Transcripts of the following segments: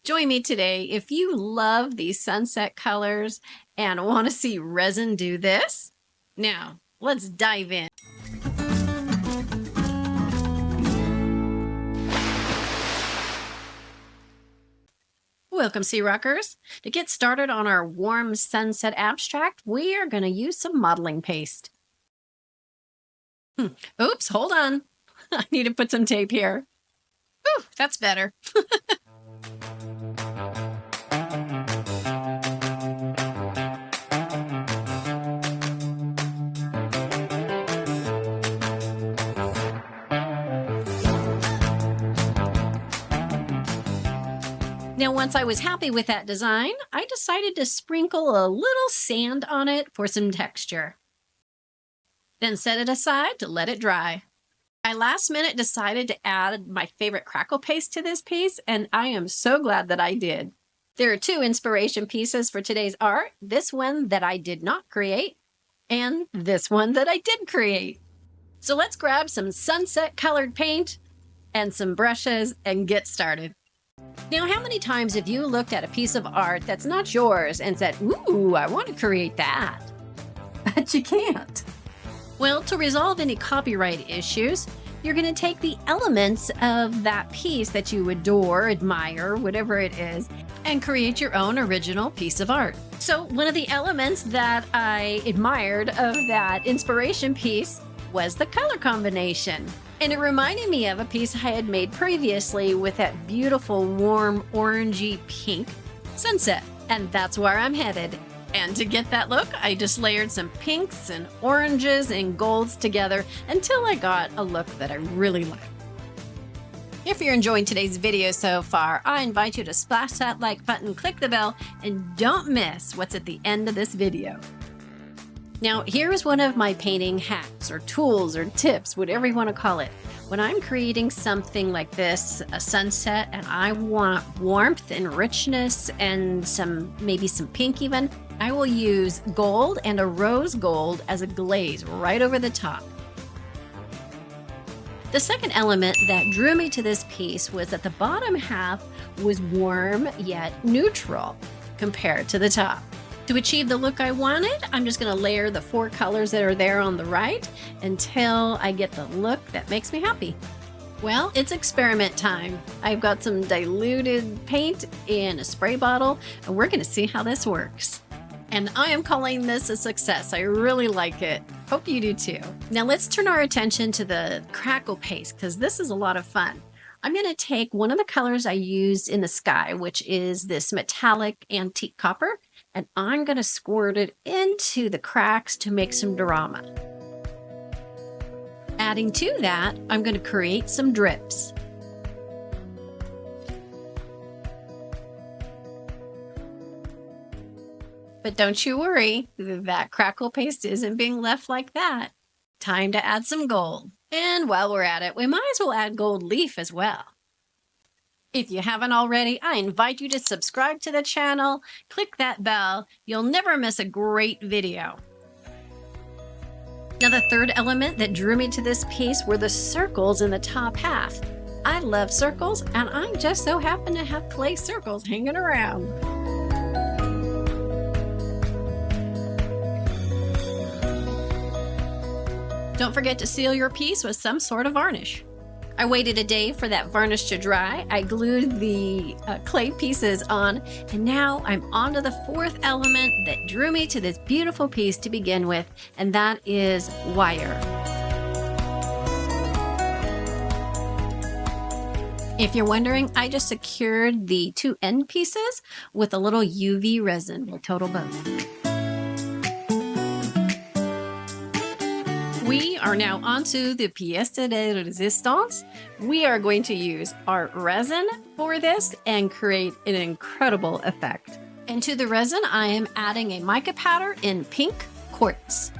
Join me today if you love these sunset colors and want to see Resin do this. Now, let's dive in. Welcome, SeaRoxxers. To get started on our warm sunset abstract, we are going to use some modeling paste. Oops, hold on. I need to put some tape here. Ooh, that's better. Now, once I was happy with that design, I decided to sprinkle a little sand on it for some texture. Then set it aside to let it dry. I last minute decided to add my favorite Crackle Paste to this piece, and I am so glad that I did. There are two inspiration pieces for today's art, this one that I did not create, and this one that I did create. So let's grab some sunset colored paint and some brushes and get started. Now, how many times have you looked at a piece of art that's not yours and said, ooh, I want to create that? But you can't. Well, to resolve any copyright issues, you're going to take the elements of that piece that you adore, admire, whatever it is, and create your own original piece of art. So one of the elements that I admired of that inspiration piece was the color combination. And it reminded me of a piece I had made previously with that beautiful, warm, orangey pink sunset. And that's where I'm headed. And to get that look, I just layered some pinks and oranges and golds together until I got a look that I really like. If you're enjoying today's video so far, I invite you to splash that like button, click the bell, and don't miss what's at the end of this video. Now, here's one of my painting hacks or tools or tips, whatever you want to call it. When I'm creating something like this, a sunset, and I want warmth and richness and maybe some pink even, I will use gold and a rose gold as a glaze right over the top. The second element that drew me to this piece was that the bottom half was warm yet neutral compared to the top. To achieve the look I wanted, I'm just going to layer the four colors that are there on the right until I get the look that makes me happy. Well, it's experiment time. I've got some diluted paint in a spray bottle, and we're going to see how this works. And I am calling this a success. I really like it. Hope you do too. Now let's turn our attention to the Crackle Paste because this is a lot of fun. I'm going to take one of the colors I used in the sky, which is this metallic antique copper, and I'm going to squirt it into the cracks to make some drama. Adding to that, I'm going to create some drips. But don't you worry, that Crackle Paste isn't being left like that. Time to add some gold. And while we're at it, we might as well add gold leaf as well. If you haven't already, I invite you to subscribe to the channel, click that bell. You'll never miss a great video. Now, the third element that drew me to this piece were the circles in the top half. I love circles, and I just so happen to have clay circles hanging around. Don't forget to seal your piece with some sort of varnish. I waited a day for that varnish to dry. I glued the clay pieces on, and now I'm on to the fourth element that drew me to this beautiful piece to begin with, and that is wire. If you're wondering, I just secured the two end pieces with a little UV resin, a total bonus. We are now onto the pièce de résistance. We are going to use our resin for this and create an incredible effect. And to the resin, I am adding a mica powder in pink quartz.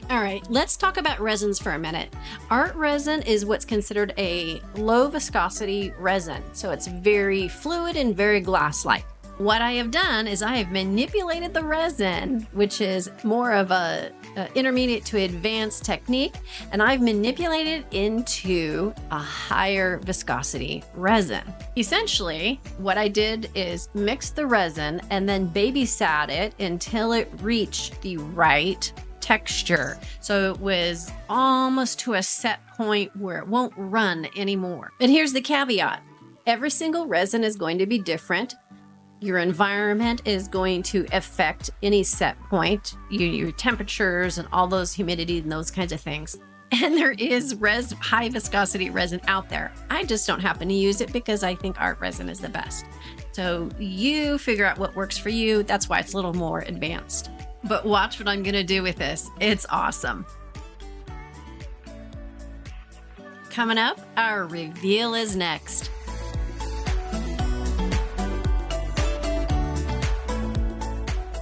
All right, let's talk about resins for a minute. Art resin is what's considered a low viscosity resin. So it's very fluid and very glass-like. What I have done is I have manipulated the resin, which is more of a intermediate to advanced technique, and I've manipulated into a higher viscosity resin. Essentially, what I did is mix the resin and then babysat it until it reached the right texture. So it was almost to a set point where it won't run anymore. But here's the caveat. Every single resin is going to be different. Your environment is going to affect any set point, your temperatures and all those humidity and those kinds of things. And there is high viscosity resin out there. I just don't happen to use it because I think art resin is the best. So you figure out what works for you. That's why it's a little more advanced. But watch what I'm gonna do with this. It's awesome. Coming up, our reveal is next.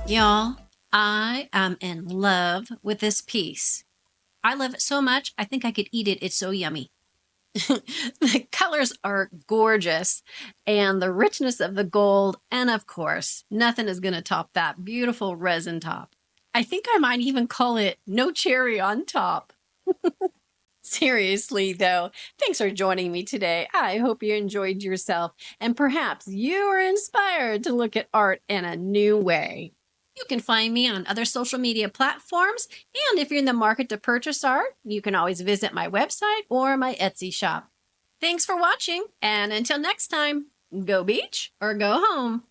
Y'all, I am in love with this piece. I love it so much, I think I could eat it. It's so yummy. The colors are gorgeous, and the richness of the gold, and of course, nothing is going to top that beautiful resin top. I think I might even call it no cherry on top. Seriously, though, thanks for joining me today. I hope you enjoyed yourself, and perhaps you were inspired to look at art in a new way. You can find me on other social media platforms, and if you're in the market to purchase art, you can always visit my website or my Etsy shop. Thanks for watching, and until next time, go beach or go home.